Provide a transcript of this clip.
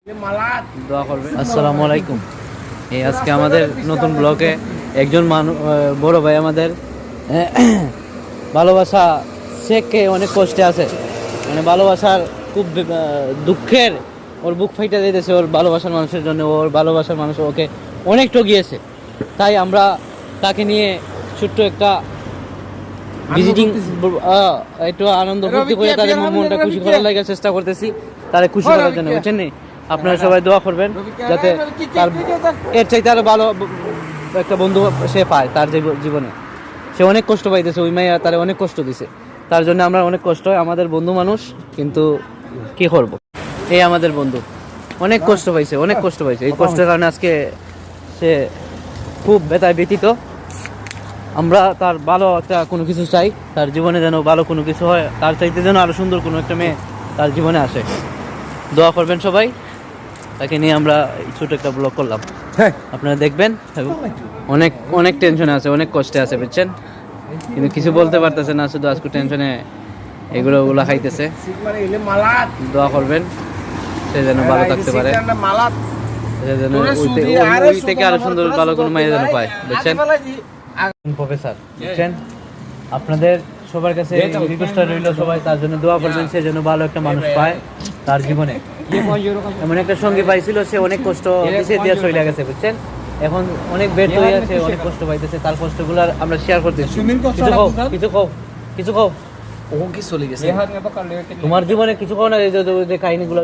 দোয়া করবেন। আসসালামু আলাইকুম। এই আজকে আমাদের নতুন ব্লগে একজন বড় ভাই আমাদের ভালোবাসা শেখে অনেক কষ্টে আছে, মানে ভালোবাসার খুব দুঃখের, ওর বুক ফাইটা দিতেছে ওর ভালোবাসার মানুষের জন্য। ওর ভালোবাসার মানুষ ওকে অনেক ঠকিয়েছে, তাই আমরা তাকে নিয়ে ছোট্ট একটা ভিজিটিং একটু আনন্দ ফুর্তি করে তাদের মনটা খুশি করার লাগে চেষ্টা করতেছি, তাদের খুশি করার জন্য, বুঝছেন নি? আপনারা সবাই দোয়া করবেন যাতে তার এর চাইতে আরো ভালো একটা বন্ধু সে পায় তার জীবনে। সে অনেক কষ্ট পাইতেছে, ওই মাইয়া তার অনেক কষ্ট দিছে, তার জন্য আমরা অনেক কষ্ট হয়। আমাদের বন্ধু মানুষ, কিন্তু কি করব, এই আমাদের বন্ধু অনেক কষ্ট পাইছে, অনেক কষ্ট পাইছে। এই কষ্টের কারণে আজকে সে খুব ব্যথায় ব্যথিত। আমরা তার ভালো একটা কোনো কিছু চাই, তার জীবনে যেন ভালো কোনো কিছু হয়, তার চাইতে যেন আরো সুন্দর কোনো একটা মেয়ে তার জীবনে আসে। দোয়া করবেন সবাই। তাকে নিয়ে আমরা ছোট একটা ব্লগ করলাম, আপনারা দেখবেন। অনেক অনেক টেনশনে আছে, অনেক কষ্টে আছে, বুঝছেন, কিন্তু কিছু বলতে পারতেছে না, শুধু আজকে টেনশনে ওগুলা খাইতেছে। দোয়া করবেন সে যেন ভালো থাকতে পারে, সে যেন ওই থেকে আরো সুন্দর ভালো কোনো মেয়ে যেন পায়, বুঝছেন প্রফেসর, বুঝছেন। আপনাদের সবার কাছে রিকোয়েস্ট রইল, সবাই তার জন্য দোয়া করবেন, সে যেন ভালো একটা মানুষ পায় তার জীবনে। এমন একটা সঙ্গী পাইছিল, সে অনেক কষ্ট দিয়ে চলে গেছে, বুঝছেন। এখন অনেক ব্যর্থ হয়ে আছে, অনেক কষ্ট পাইতেছে, তার কষ্টগুলো আমরা শেয়ার করতেছি। কিছু কও ও কি চলে গেছে তোমার জীবনে, কিছু কও না, এই যে কাহিনীগুলো।